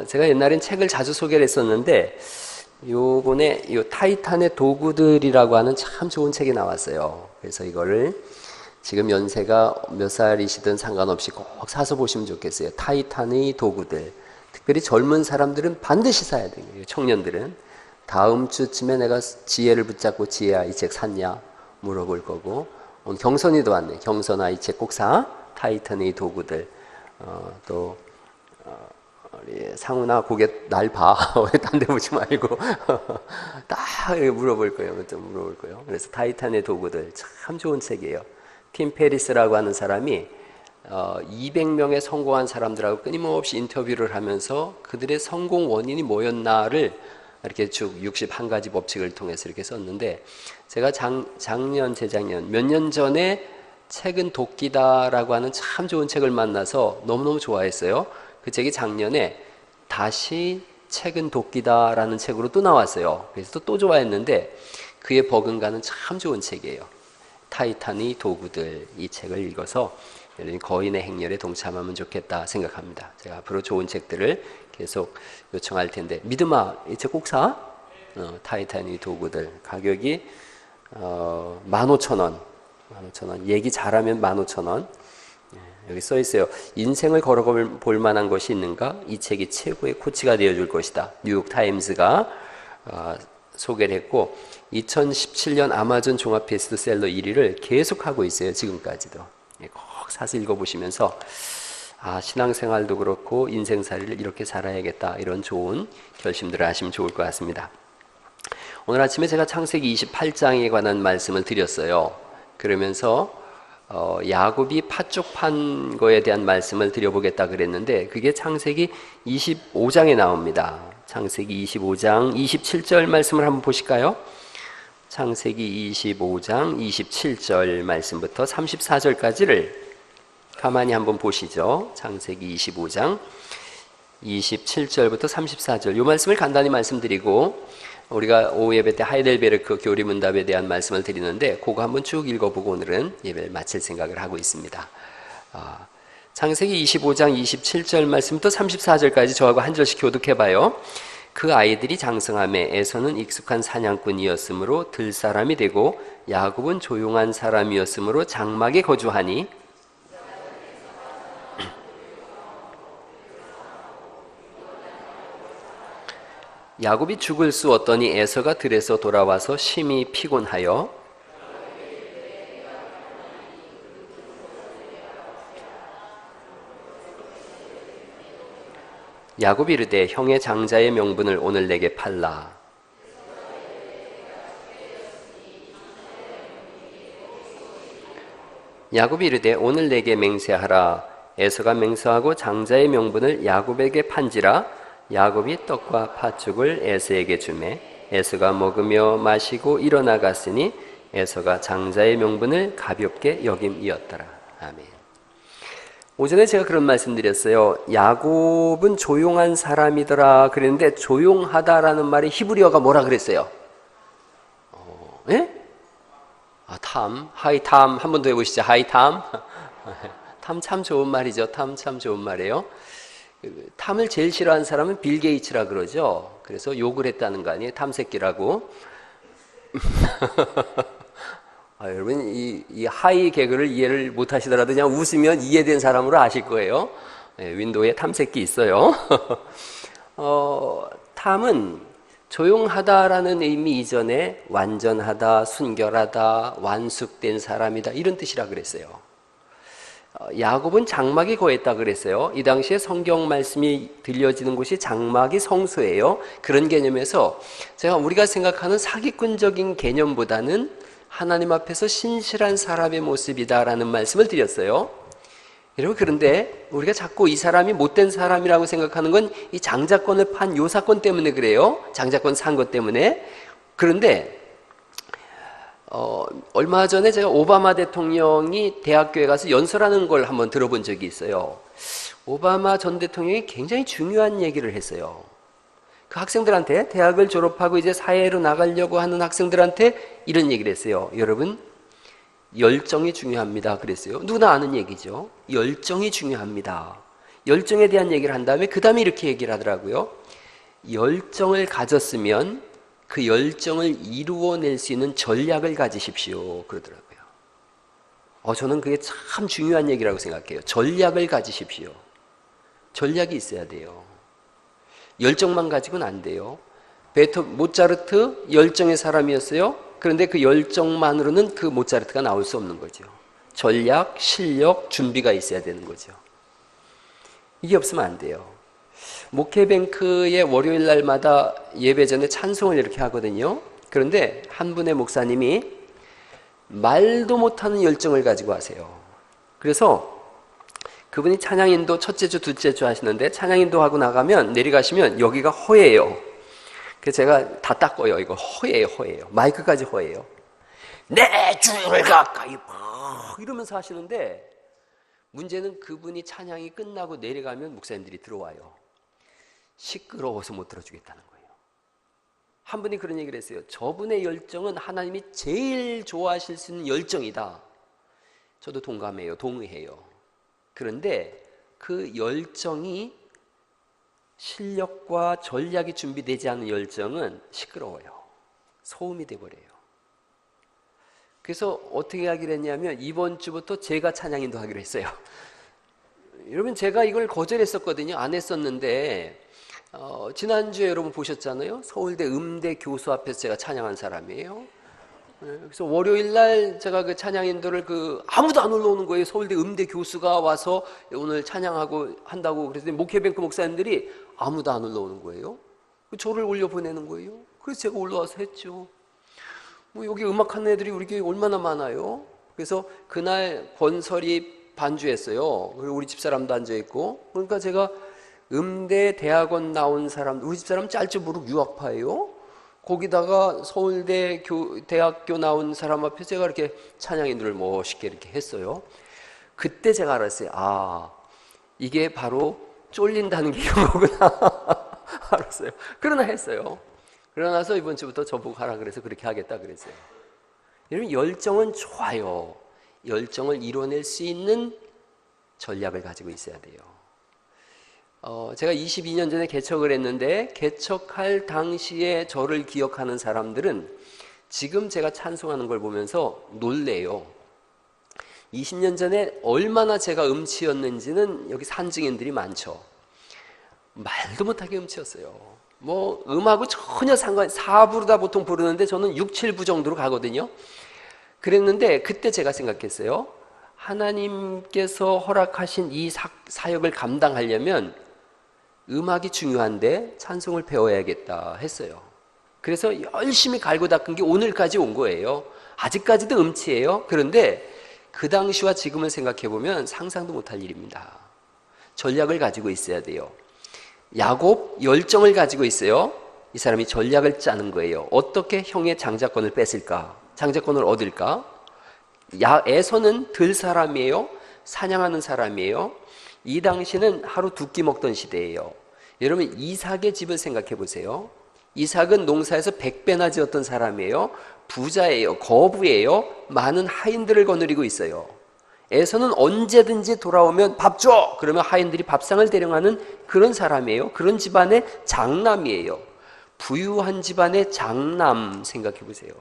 제가 옛날엔 책을 자주 소개를 했었는데 요번에 요 타이탄의 도구들이라고 하는 참 좋은 책이 나왔어요. 그래서 이거를 지금 연세가 몇 살이시든 상관없이 꼭 사서 보시면 좋겠어요. 타이탄의 도구들. 특별히 젊은 사람들은 반드시 사야 돼요. 청년들은. 다음 주쯤에 내가 지혜를 붙잡고 지혜야 이 책 샀냐 물어볼 거고, 오늘 경선이도 왔네. 경선아 이 책 꼭 사. 타이탄의 도구들. 또 우리 상훈아 고개 날 봐. 왜 딴 데 보지 말고. 딱 물어볼 거예요. 좀 물어볼 거예요. 그래서 타이탄의 도구들 참 좋은 책이에요. 팀 페리스라고 하는 사람이 200명의 성공한 사람들하고 끊임없이 인터뷰를 하면서 그들의 성공 원인이 뭐였나를 이렇게 쭉 61가지 법칙을 통해서 이렇게 썼는데, 제가 재작년 몇 년 전에 책은 도끼다라고 하는 참 좋은 책을 만나서 너무너무 좋아했어요. 그 책이 작년에 다시 책은 도끼다라는 책으로 또 나왔어요. 그래서 또 좋아했는데, 그의 버금가는 참 좋은 책이에요. 타이탄의 도구들, 이 책을 읽어서 거인의 행렬에 동참하면 좋겠다 생각합니다. 제가 앞으로 좋은 책들을 계속 요청할 텐데, 믿음아 이 책 꼭 사. 타이탄의 도구들 가격이 15,000원. 얘기 잘하면 15,000원. 여기 써 있어요. 인생을 걸어볼 만한 것이 있는가? 이 책이 최고의 코치가 되어줄 것이다. 뉴욕 타임스가 소개를 했고, 2017년 아마존 종합 베스트셀러 1위를 계속하고 있어요. 지금까지도. 꼭 사서 읽어보시면서 신앙생활도 그렇고 인생살이를 이렇게 살아야겠다, 이런 좋은 결심들을 하시면 좋을 것 같습니다. 오늘 아침에 제가 창세기 28장에 관한 말씀을 드렸어요. 그러면서 야곱이 팥죽 판 거에 대한 말씀을 드려보겠다 그랬는데, 그게 창세기 25장에 나옵니다. 창세기 25장 27절 말씀을 한번 보실까요? 창세기 25장 27절 말씀부터 34절까지를 가만히 한번 보시죠. 창세기 25장 27절부터 34절, 이 말씀을 간단히 말씀드리고 우리가 오후 예배 때 하이델베르크 교리문답에 대한 말씀을 드리는데, 그거 한번 쭉 읽어보고 오늘은 예배를 마칠 생각을 하고 있습니다. 창세기 25장 27절 말씀부터 34절까지 저하고 한 절씩 교독해봐요. 그 아이들이 장성함에 에서는 익숙한 사냥꾼이었으므로 들사람이 되고, 야곱은 조용한 사람이었으므로 장막에 거주하니, 야곱이 죽을 수 없더니 에서가 들에서 돌아와서 심히 피곤하여 야곱이 이르되 형의 장자의 명분을 오늘 내게 팔라. 야곱이 이르되 오늘 내게 맹세하라. 에서가 맹세하고 장자의 명분을 야곱에게 판지라. 야곱이 떡과 팥죽을 에서에게 주매 에서가 먹으며 마시고 일어나갔으니 에서가 장자의 명분을 가볍게 여김이었더라. 아멘. 오전에 제가 그런 말씀 드렸어요. 야곱은 조용한 사람이더라 그랬는데, 조용하다라는 말이 히브리어가 뭐라 그랬어요? 예? 탐, 하이 탐. 한 번 더 해보시죠. 하이 탐. 탐 참 좋은 말이죠. 탐 참 좋은 말이에요. 탐을 제일 싫어하는 사람은 빌 게이츠라 그러죠. 그래서 욕을 했다는 거 아니에요? 탐새끼라고. 여러분 이 하이 개그를 이해를 못 하시더라도 그냥 웃으면 이해된 사람으로 아실 거예요. 윈도우에 탐새끼 있어요. 탐은 조용하다라는 의미 이전에 완전하다, 순결하다, 완숙된 사람이다, 이런 뜻이라 그랬어요. 야곱은 장막에 거했다 그랬어요. 이 당시에 성경 말씀이 들려지는 곳이 장막이 성소예요. 그런 개념에서 우리가 생각하는 사기꾼적인 개념보다는 하나님 앞에서 신실한 사람의 모습이다라는 말씀을 드렸어요. 여러분, 그런데 우리가 자꾸 이 사람이 못된 사람이라고 생각하는 건 이 장자권을 판 요 사건 때문에 그래요. 장자권 산 것 때문에. 그런데 얼마 전에 제가 오바마 대통령이 대학교에 가서 연설하는 걸 한번 들어본 적이 있어요. 오바마 전 대통령이 굉장히 중요한 얘기를 했어요. 그 학생들한테, 대학을 졸업하고 이제 사회로 나가려고 하는 학생들한테 이런 얘기를 했어요. 여러분, 열정이 중요합니다 그랬어요. 누구나 아는 얘기죠. 열정이 중요합니다. 열정에 대한 얘기를 한 다음에 그 다음에 이렇게 얘기를 하더라고요. 열정을 가졌으면 그 열정을 이루어낼 수 있는 전략을 가지십시오. 그러더라고요. 저는 그게 참 중요한 얘기라고 생각해요. 전략을 가지십시오. 전략이 있어야 돼요. 열정만 가지고는 안 돼요. 모차르트 열정의 사람이었어요. 그런데 그 열정만으로는 그 모차르트가 나올 수 없는 거죠. 전략, 실력, 준비가 있어야 되는 거죠. 이게 없으면 안 돼요. 목회뱅크의 월요일 날마다 예배 전에 찬송을 이렇게 하거든요. 그런데 한 분의 목사님이 말도 못하는 열정을 가지고 하세요. 그래서 그분이 찬양인도 첫째 주, 둘째 주 하시는데 찬양인도 하고 나가면 내려가시면 여기가 허예요. 그래서 제가 다 닦아요. 이거 허예요, 허예요. 마이크까지 허예요. 내 주를 가까이 이러면서 하시는데 문제는 그분이 찬양이 끝나고 내려가면 목사님들이 들어와요. 시끄러워서 못 들어주겠다는 거예요. 한 분이 그런 얘기를 했어요. 저분의 열정은 하나님이 제일 좋아하실 수 있는 열정이다. 저도 동감해요. 동의해요. 그런데 그 열정이 실력과 전략이 준비되지 않은 열정은 시끄러워요. 소음이 돼버려요. 그래서 어떻게 하기로 했냐면 이번 주부터 제가 찬양인도 하기로 했어요. 여러분 제가 이걸 거절했었거든요. 안 했었는데 지난주에 여러분 보셨잖아요. 서울대 음대 교수 앞에서 제가 찬양한 사람이에요. 그래서 월요일날 제가 그 찬양인도를 아무도 안 올라오는 거예요. 서울대 음대 교수가 와서 오늘 찬양하고 한다고 그랬더니 목회뱅크 목사님들이 아무도 안 올라오는 거예요. 저를 올려보내는 거예요. 그래서 제가 올라와서 했죠. 여기 음악하는 애들이 우리 교회 얼마나 많아요. 그래서 그날 권설이 반주했어요. 그리고 우리 집사람도 앉아있고. 그러니까 제가 음대 대학원 나온 사람, 우리 집사람 짤줄 모르고 유학파예요. 거기다가 서울대 대학교 나온 사람 앞에 제가 이렇게 찬양인들을 멋있게 이렇게 했어요. 그때 제가 알았어요. 이게 바로 쫄린다는 게 이런 거구나. 알았어요. 그러나 했어요. 그러나서 이번 주부터 저보고 하라 그래서 그렇게 하겠다 그랬어요. 여러분 열정은 좋아요. 열정을 이뤄낼 수 있는 전략을 가지고 있어야 돼요. 제가 22년 전에 개척을 했는데 개척할 당시에 저를 기억하는 사람들은 지금 제가 찬송하는 걸 보면서 놀래요. 20년 전에 얼마나 제가 음치였는지는 여기 산증인들이 많죠. 말도 못하게 음치였어요. 음하고 전혀 사부로다 보통 부르는데 저는 6, 7부 정도로 가거든요. 그랬는데 그때 제가 생각했어요. 하나님께서 허락하신 이 사역을 감당하려면 음악이 중요한데 찬송을 배워야겠다 했어요. 그래서 열심히 갈고 닦은 게 오늘까지 온 거예요. 아직까지도 음치예요. 그런데 그 당시와 지금을 생각해 보면 상상도 못할 일입니다. 전략을 가지고 있어야 돼요. 야곱 열정을 가지고 있어요. 이 사람이 전략을 짜는 거예요. 어떻게 형의 장자권을 뺏을까? 장자권을 얻을까? 에서는 들 사람이에요. 사냥하는 사람이에요. 이 당시는 하루 두 끼 먹던 시대예요. 여러분 이삭의 집을 생각해 보세요. 이삭은 농사에서 100배나 지었던 사람이에요. 부자예요. 거부예요. 많은 하인들을 거느리고 있어요. 에서는 언제든지 돌아오면 밥 줘! 그러면 하인들이 밥상을 대령하는 그런 사람이에요. 그런 집안의 장남이에요. 부유한 집안의 장남 생각해 보세요.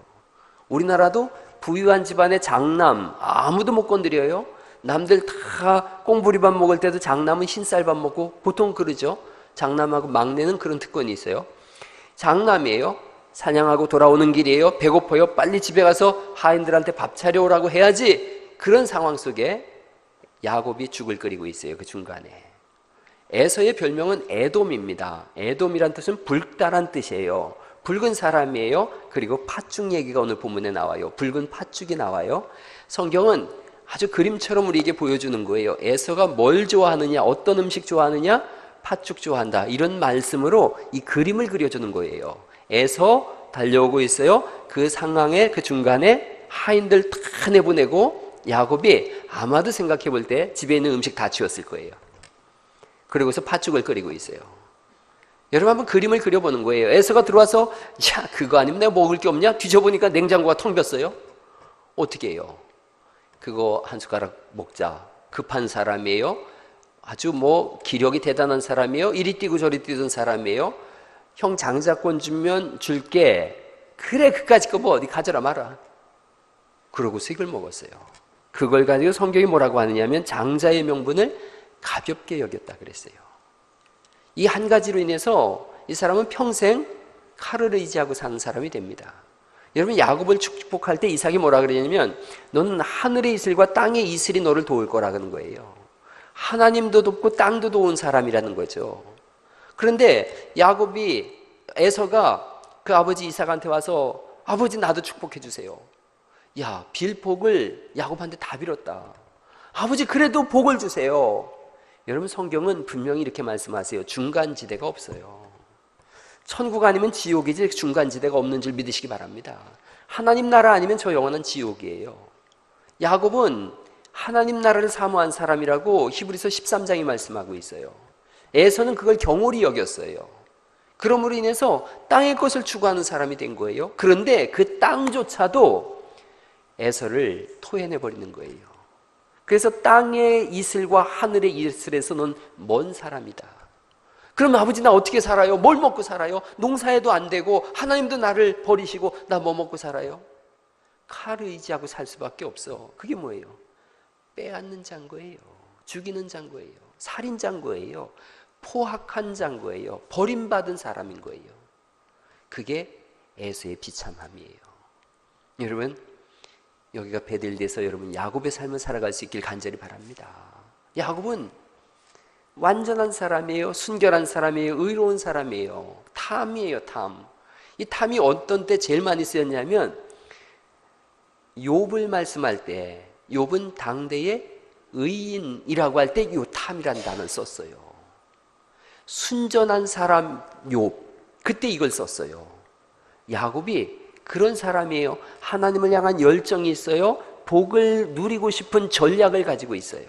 우리나라도 부유한 집안의 장남 아무도 못 건드려요. 남들 다 꽁부리밥 먹을 때도 장남은 흰쌀밥 먹고 보통 그러죠. 장남하고 막내는 그런 특권이 있어요. 장남이에요. 사냥하고 돌아오는 길이에요. 배고파요. 빨리 집에 가서 하인들한테 밥 차려오라고 해야지. 그런 상황 속에 야곱이 죽을 끓이고 있어요. 그 중간에. 에서의 별명은 에돔입니다. 에돔이란 뜻은 붉다란 뜻이에요. 붉은 사람이에요. 그리고 팥죽 얘기가 오늘 본문에 나와요. 붉은 팥죽이 나와요. 성경은 아주 그림처럼 우리에게 보여주는 거예요. 에서가 뭘 좋아하느냐, 어떤 음식 좋아하느냐, 팥죽 좋아한다. 이런 말씀으로 이 그림을 그려주는 거예요. 에서 달려오고 있어요. 그 상황에 그 중간에 하인들 다 내보내고 야곱이 아마도 생각해 볼 때 집에 있는 음식 다 치웠을 거예요. 그리고서 팥죽을 끓이고 있어요. 여러분 한번 그림을 그려보는 거예요. 에서가 들어와서 야 그거 아니면 내가 먹을 게 없냐? 뒤져보니까 냉장고가 텅 비었어요. 어떻게 해요? 그거 한 숟가락 먹자. 급한 사람이에요. 아주 뭐 기력이 대단한 사람이에요. 이리 뛰고 저리 뛰던 사람이에요. 형 장자권 주면 줄게. 그래, 그까짓 거 뭐 어디 가져라 마라. 그러고서 이걸 먹었어요. 그걸 가지고 성경이 뭐라고 하느냐면 장자의 명분을 가볍게 여겼다 그랬어요. 이 한 가지로 인해서 이 사람은 평생 칼을 의지하고 사는 사람이 됩니다. 여러분, 야곱을 축복할 때 이삭이 뭐라 그러냐면 너는 하늘의 이슬과 땅의 이슬이 너를 도울 거라는 거예요. 하나님도 돕고 땅도 도운 사람이라는 거죠. 그런데 에서가 그 아버지 이삭한테 와서 아버지 나도 축복해 주세요. 야, 빌 복을 야곱한테 다 빌었다. 아버지 그래도 복을 주세요. 여러분, 성경은 분명히 이렇게 말씀하세요. 중간지대가 없어요. 천국 아니면 지옥이지 중간지대가 없는 줄 믿으시기 바랍니다. 하나님 나라 아니면 저 영원한 지옥이에요. 야곱은 하나님 나라를 사모한 사람이라고 히브리서 13장이 말씀하고 있어요. 에서는 그걸 경홀히 여겼어요. 그러므로 인해서 땅의 것을 추구하는 사람이 된 거예요. 그런데 그 땅조차도 에서를 토해내버리는 거예요. 그래서 땅의 이슬과 하늘의 이슬에서 넌 먼 사람이다. 그럼 아버지 나 어떻게 살아요? 뭘 먹고 살아요? 농사해도 안 되고 하나님도 나를 버리시고 나 뭐 먹고 살아요? 칼을 의지하고 살 수밖에 없어. 그게 뭐예요? 빼앗는 장거예요. 죽이는 장거예요. 살인 장거예요. 포악한 장거예요. 버림받은 사람인 거예요. 그게 에서의 비참함이에요. 여러분, 여기가 베델리에서 여러분 야곱의 삶을 살아갈 수 있길 간절히 바랍니다. 야곱은 완전한 사람이에요. 순결한 사람이에요. 의로운 사람이에요. 탐이에요, 탐. 이 탐이 어떤 때 제일 많이 쓰였냐면 욥을 말씀할 때 욥은 당대의 의인이라고 할 때 이 탐이라는 단어를 썼어요. 순전한 사람 욥, 그때 이걸 썼어요. 야곱이 그런 사람이에요. 하나님을 향한 열정이 있어요. 복을 누리고 싶은 전략을 가지고 있어요.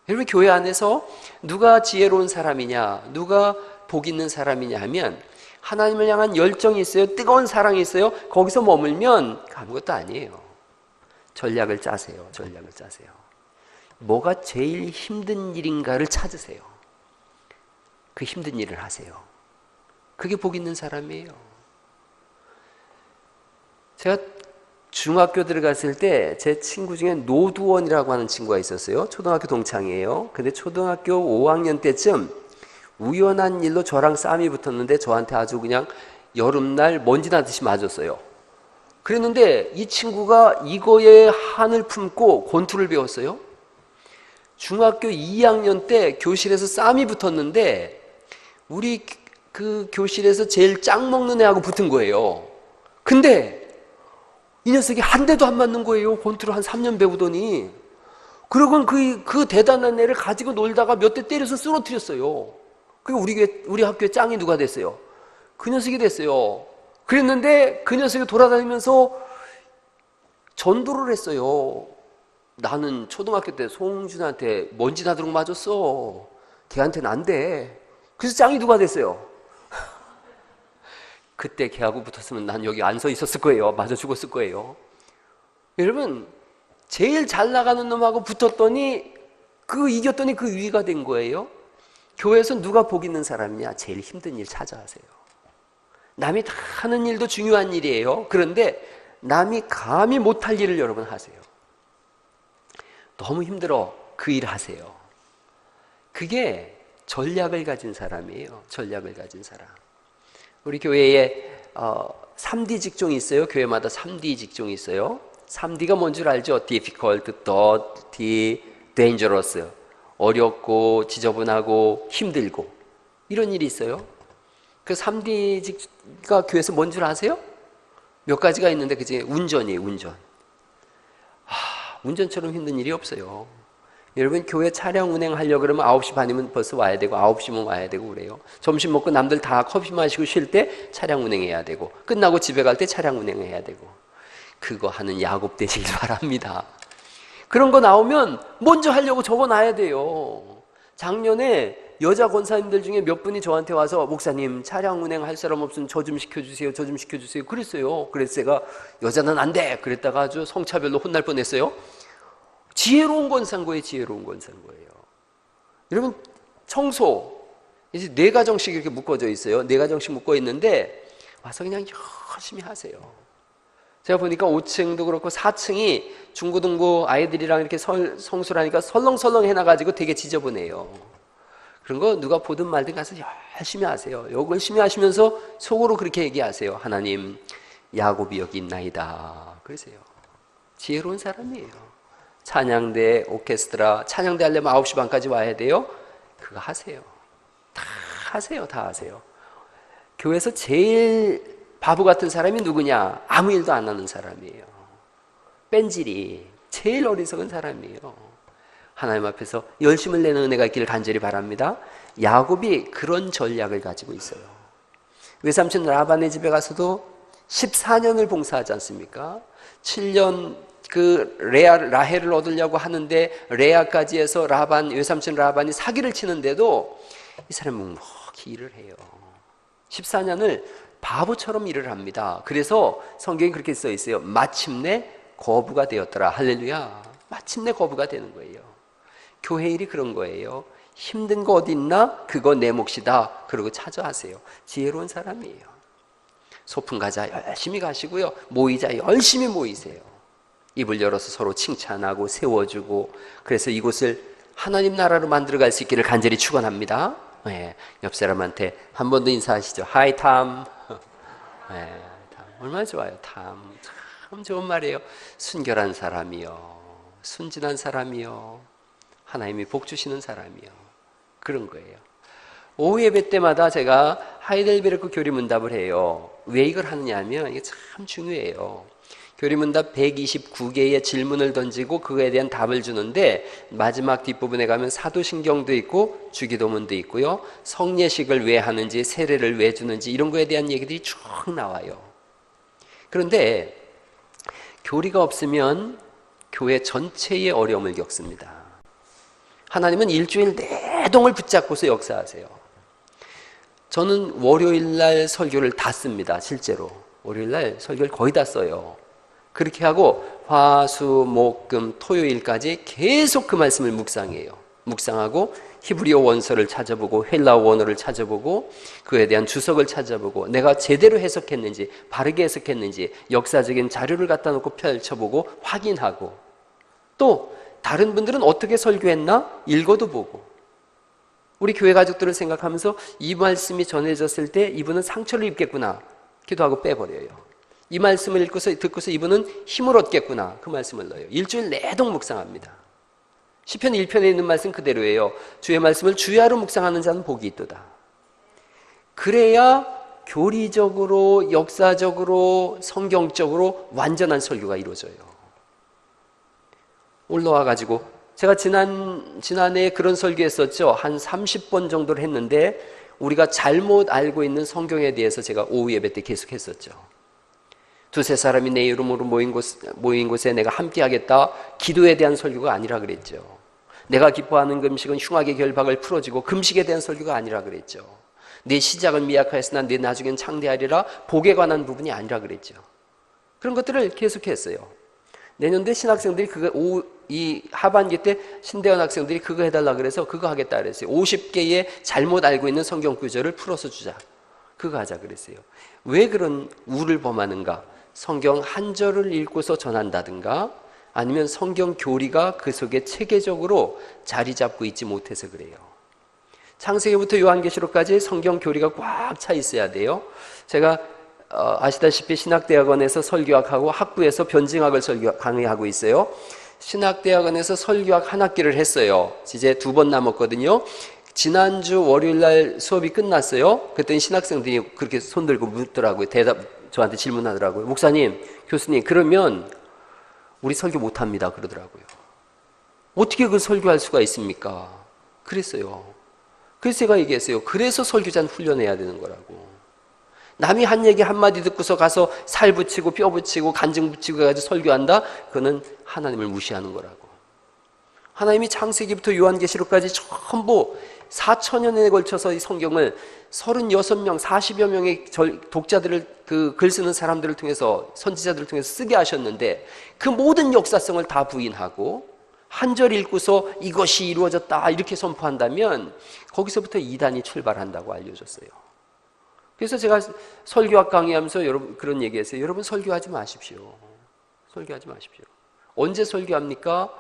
여러분, 교회 안에서 누가 지혜로운 사람이냐, 누가 복 있는 사람이냐 하면 하나님을 향한 열정이 있어요. 뜨거운 사랑이 있어요. 거기서 머물면 아무것도 아니에요. 전략을 짜세요. 전략을 짜세요. 뭐가 제일 힘든 일인가를 찾으세요. 그 힘든 일을 하세요. 그게 복 있는 사람이에요. 제가 중학교 들어갔을 때 제 친구 중에 노두원이라고 하는 친구가 있었어요. 초등학교 동창이에요. 근데 초등학교 5학년 때쯤 우연한 일로 저랑 싸움이 붙었는데 저한테 아주 그냥 여름날 먼지 나듯이 맞았어요. 그랬는데 이 친구가 이거에 한을 품고 권투를 배웠어요. 중학교 2학년 때 교실에서 싸움이 붙었는데 우리 그 교실에서 제일 짱 먹는 애하고 붙은 거예요. 근데 이 녀석이 한 대도 안 맞는 거예요. 권투를 한 3년 배우더니. 그러고 그 대단한 애를 가지고 놀다가 몇 대 때려서 쓰러뜨렸어요. 그리고 우리 학교에 짱이 누가 됐어요? 그 녀석이 됐어요. 그랬는데 그 녀석이 돌아다니면서 전도를 했어요. 나는 초등학교 때 송준한테 먼지 나도록 맞았어. 걔한테는 안 돼. 그래서 짱이 누가 됐어요? 그때 걔하고 붙었으면 난 여기 안 서 있었을 거예요. 맞아 죽었을 거예요. 여러분, 제일 잘 나가는 놈하고 붙었더니 이겼더니 그 위가 된 거예요. 교회에서 누가 복 있는 사람이냐? 제일 힘든 일 찾아하세요. 남이 다 하는 일도 중요한 일이에요. 그런데 남이 감히 못할 일을 여러분 하세요. 너무 힘들어. 그 일 하세요. 그게 전략을 가진 사람이에요. 전략을 가진 사람. 우리 교회에 3D 직종이 있어요. 교회마다 3D 직종이 있어요. 3D가 뭔 줄 알죠? difficult, dirty, dangerous. 어렵고 지저분하고 힘들고 이런 일이 있어요. 그 3D가 교회에서 뭔 줄 아세요? 몇 가지가 있는데 그중에 운전이에요. 운전. 운전처럼 힘든 일이 없어요. 여러분, 교회 차량 운행하려고 그러면 9시 반이면 벌써 와야 되고 9시면 와야 되고 그래요. 점심 먹고 남들 다 커피 마시고 쉴 때 차량 운행해야 되고 끝나고 집에 갈 때 차량 운행해야 되고 그거 하는 야곱 되시길 바랍니다. 그런 거 나오면 먼저 하려고 적어놔야 돼요. 작년에 여자 권사님들 중에 몇 분이 저한테 와서 목사님 차량 운행할 사람 없으면 저 좀 시켜주세요. 저 좀 시켜주세요. 그랬어요. 그래서 제가 여자는 안 돼. 그랬다가 아주 성차별로 혼날 뻔했어요. 지혜로운 권사인 거예요. 지혜로운 권사인 거예요. 여러분, 청소. 이제 4가정씩 이렇게 묶어져 있어요. 4가정씩 묶어 있는데 와서 그냥 열심히 하세요. 제가 보니까 5층도 그렇고 4층이 중고등부 아이들이랑 이렇게 성수를 하니까 설렁설렁 해놔가지고 되게 지저분해요. 그런 거 누가 보든 말든 가서 열심히 하세요. 열심히 하시면서 속으로 그렇게 얘기하세요. 하나님, 야곱이 여기 있나이다. 그러세요. 지혜로운 사람이에요. 찬양대, 오케스트라, 찬양대 하려면 9시 반까지 와야 돼요. 그거 하세요. 다 하세요. 다 하세요. 교회에서 제일 바보 같은 사람이 누구냐? 아무 일도 안 하는 사람이에요. 뺀질이 제일 어리석은 사람이에요. 하나님 앞에서 열심을 내는 은혜가 있기를 간절히 바랍니다. 야곱이 그런 전략을 가지고 있어요. 외삼촌 라반의 집에 가서도 14년을 봉사하지 않습니까? 7년 라헬을 얻으려고 하는데 레아까지 해서 외삼촌 라반이 사기를 치는데도 이 사람은 묵묵히 일을 해요. 14년을 바보처럼 일을 합니다. 그래서 성경이 그렇게 써 있어요. 마침내 거부가 되었더라. 할렐루야. 마침내 거부가 되는 거예요. 교회 일이 그런 거예요. 힘든 거 어디 있나? 그거 내 몫이다. 그러고 찾아하세요. 지혜로운 사람이에요. 소풍 가자 열심히 가시고요. 모이자 열심히 모이세요. 입을 열어서 서로 칭찬하고 세워주고, 그래서 이곳을 하나님 나라로 만들어갈 수 있기를 간절히 축원합니다. 네, 옆 사람한테 한 번 더 인사하시죠. 하이 탐. 네, 탐. 얼마나 좋아요. 탐. 참 좋은 말이에요. 순결한 사람이요, 순진한 사람이요, 하나님이 복 주시는 사람이요. 그런 거예요. 오후 예배 때마다 제가 하이델베르크 교리문답을 해요. 왜 이걸 하느냐 하면 이게 참 중요해요. 교리문답 129개의 질문을 던지고 그거에 대한 답을 주는데, 마지막 뒷부분에 가면 사도신경도 있고 주기도문도 있고요, 성례식을 왜 하는지, 세례를 왜 주는지 이런 거에 대한 얘기들이 쭉 나와요. 그런데 교리가 없으면 교회 전체의 어려움을 겪습니다. 하나님은 일주일 내동을 붙잡고서 역사하세요. 저는 월요일날 설교를 다 씁니다. 실제로 월요일날 설교를 거의 다 써요. 그렇게 하고 화, 수, 목, 금, 토요일까지 계속 그 말씀을 묵상하고 히브리어 원서를 찾아보고 헬라어 원어를 찾아보고 그에 대한 주석을 찾아보고 내가 제대로 해석했는지 바르게 해석했는지 역사적인 자료를 갖다 놓고 펼쳐보고 확인하고, 또 다른 분들은 어떻게 설교했나 읽어도 보고, 우리 교회 가족들을 생각하면서 이 말씀이 전해졌을 때 이분은 상처를 입겠구나 기도하고 빼버려요. 이 말씀을 듣고서 이분은 힘을 얻겠구나, 그 말씀을 넣어요. 일주일 내동 묵상합니다. 시편 1편에 있는 말씀 그대로예요. 주의 말씀을 주야로 묵상하는 자는 복이 있도다. 그래야 교리적으로, 역사적으로, 성경적으로 완전한 설교가 이루어져요. 올라와가지고 제가 지난해에 그런 설교했었죠. 한 30번 정도를 했는데 우리가 잘못 알고 있는 성경에 대해서 제가 오후 예배 때 계속 했었죠. 두세 사람이 내 이름으로 모인 곳에 내가 함께 하겠다. 기도에 대한 설교가 아니라 그랬죠. 내가 기뻐하는 금식은 흉악의 결박을 풀어주고 금식에 대한 설교가 아니라 그랬죠. 내 시작은 미약하였으나 내 나중엔 창대하리라, 복에 관한 부분이 아니라 그랬죠. 그런 것들을 계속했어요. 내년도에 신학생들이 이 하반기 때 신대원 학생들이 그거 해달라 그래서 그거 하겠다 그랬어요. 50개의 잘못 알고 있는 성경 구절을 풀어서 주자. 그거 하자 그랬어요. 왜 그런 우를 범하는가? 성경 한 절을 읽고서 전한다든가 아니면 성경 교리가 그 속에 체계적으로 자리 잡고 있지 못해서 그래요. 창세기부터 요한계시록까지 성경 교리가 꽉 차 있어야 돼요. 제가 아시다시피 신학대학원에서 설교학하고 학부에서 변증학을 강의하고 있어요. 신학대학원에서 설교학 한 학기를 했어요. 이제 2번 남았거든요. 지난주 월요일날 수업이 끝났어요. 그랬더니 신학생들이 그렇게 손들고 묻더라고요. 저한테 질문하더라고요. 목사님, 교수님, 그러면 우리 설교 못합니다 그러더라고요. 어떻게 그 설교할 수가 있습니까? 그랬어요. 그래서 제가 얘기했어요. 그래서 설교자는 훈련해야 되는 거라고. 남이 한 얘기 한마디 듣고서 가서 살 붙이고 뼈 붙이고 간증 붙이고 해가지고 설교한다? 그거는 하나님을 무시하는 거라고. 하나님이 창세기부터 요한계시록까지 전부 4,000년에 걸쳐서 이 성경을 36명, 40여 명의 독자들을, 글 쓰는 사람들을 통해서, 선지자들을 통해서 쓰게 하셨는데 그 모든 역사성을 다 부인하고 한 절 읽고서 이것이 이루어졌다 이렇게 선포한다면 거기서부터 이단이 출발한다고 알려줬어요. 그래서 제가 설교학 강의하면서 여러분 그런 얘기했어요. 여러분 설교하지 마십시오. 설교하지 마십시오. 언제 설교합니까?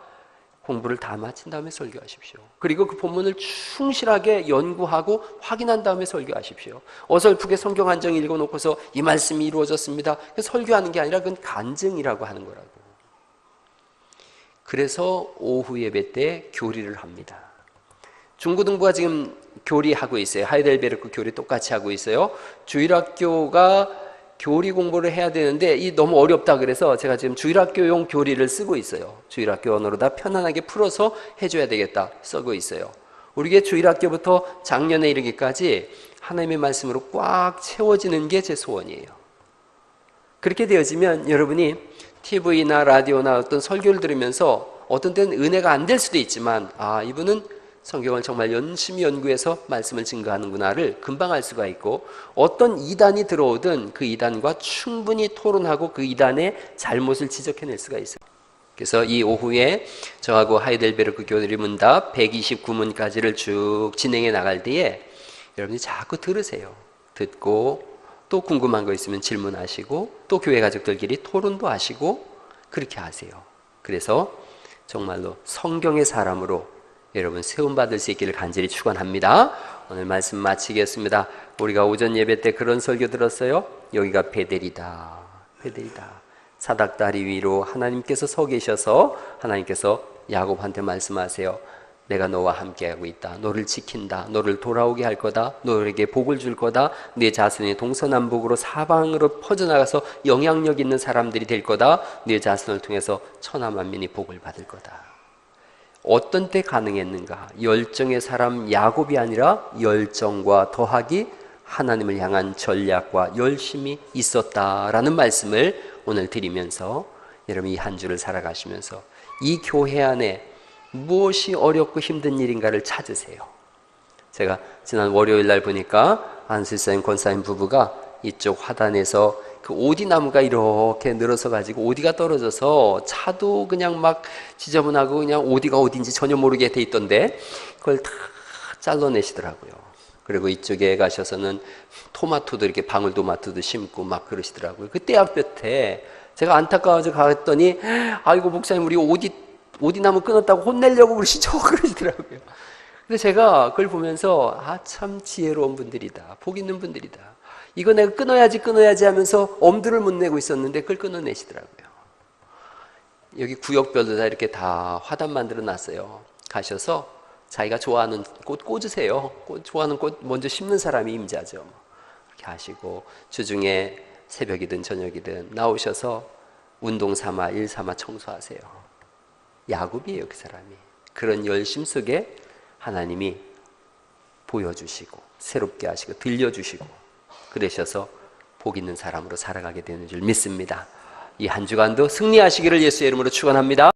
공부를 다 마친 다음에 설교하십시오. 그리고 그 본문을 충실하게 연구하고 확인한 다음에 설교하십시오. 어설프게 성경 한 장 읽어놓고서 이 말씀이 이루어졌습니다. 설교하는 게 아니라 그건 간증이라고 하는 거라고. 그래서 오후 예배 때 교리를 합니다. 중고등부가 지금 교리하고 있어요. 하이델베르크 교리 똑같이 하고 있어요. 주일학교가 교리 공부를 해야 되는데 이 너무 어렵다 그래서 제가 지금 주일학교용 교리를 쓰고 있어요. 주일학교 언어로다 편안하게 풀어서 해줘야 되겠다 쓰고 있어요. 우리 교회 주일학교부터 작년에 이르기까지 하나님의 말씀으로 꽉 채워지는 게 제 소원이에요. 그렇게 되어지면 여러분이 TV나 라디오나 어떤 설교를 들으면서 어떤 때는 은혜가 안 될 수도 있지만 이분은 성경을 정말 열심히 연구해서 말씀을 증거하는구나를 금방 알 수가 있고, 어떤 이단이 들어오든 그 이단과 충분히 토론하고 그 이단의 잘못을 지적해낼 수가 있어요. 그래서 이 오후에 저하고 하이델베르크 교리 문답 129문까지를 쭉 진행해 나갈 때에 여러분이 자꾸 들으세요. 듣고 또 궁금한 거 있으면 질문하시고 또 교회 가족들끼리 토론도 하시고 그렇게 하세요. 그래서 정말로 성경의 사람으로 여러분 세움받을 수 있기를 간절히 축원합니다. 오늘 말씀 마치겠습니다. 우리가 오전 예배 때 그런 설교 들었어요. 여기가 베델이다. 베델이다. 사닥다리 위로 하나님께서 서 계셔서 하나님께서 야곱한테 말씀하세요. 내가 너와 함께하고 있다. 너를 지킨다. 너를 돌아오게 할 거다. 너에게 복을 줄 거다. 네 자손이 동서남북으로 사방으로 퍼져나가서 영향력 있는 사람들이 될 거다. 네 자손을 통해서 천하만민이 복을 받을 거다. 어떤 때 가능했는가? 열정의 사람 야곱이 아니라 열정과 더하기 하나님을 향한 전략과 열심이 있었다라는 말씀을 오늘 드리면서 여러분 이 한 주를 살아가시면서 이 교회 안에 무엇이 어렵고 힘든 일인가를 찾으세요. 제가 지난 월요일 날 보니까 안수사님 권사님 부부가 이쪽 화단에서 그 오디나무가 이렇게 늘어서 가지고 오디가 떨어져서 차도 그냥 막 지저분하고 그냥 오디가 어딘지 전혀 모르게 돼 있던데 그걸 다 잘라내시더라고요. 그리고 이쪽에 가셔서는 토마토도 이렇게 방울토마토도 심고 막 그러시더라고요. 그 떼약볕에 제가 안타까워서 갔더니 아이고 목사님 우리 오디나무 끊었다고 혼내려고 그러시죠? 그러시더라고요. 근데 제가 그걸 보면서 참 지혜로운 분들이다. 복 있는 분들이다. 이거 내가 끊어야지 하면서 엄두를 못 내고 있었는데 그걸 끊어내시더라고요. 여기 구역별로 다 이렇게 다 화단 만들어 놨어요. 가셔서 자기가 좋아하는 꽃 꽂으세요. 좋아하는 꽃 먼저 심는 사람이 임자죠. 이렇게 하시고 주중에 새벽이든 저녁이든 나오셔서 운동 삼아 일 삼아 청소하세요. 야곱이에요, 그 사람이. 그런 열심 속에 하나님이 보여주시고 새롭게 하시고 들려주시고 그러셔서 복 있는 사람으로 살아가게 되는 줄 믿습니다. 이 한 주간도 승리하시기를 예수의 이름으로 축원합니다.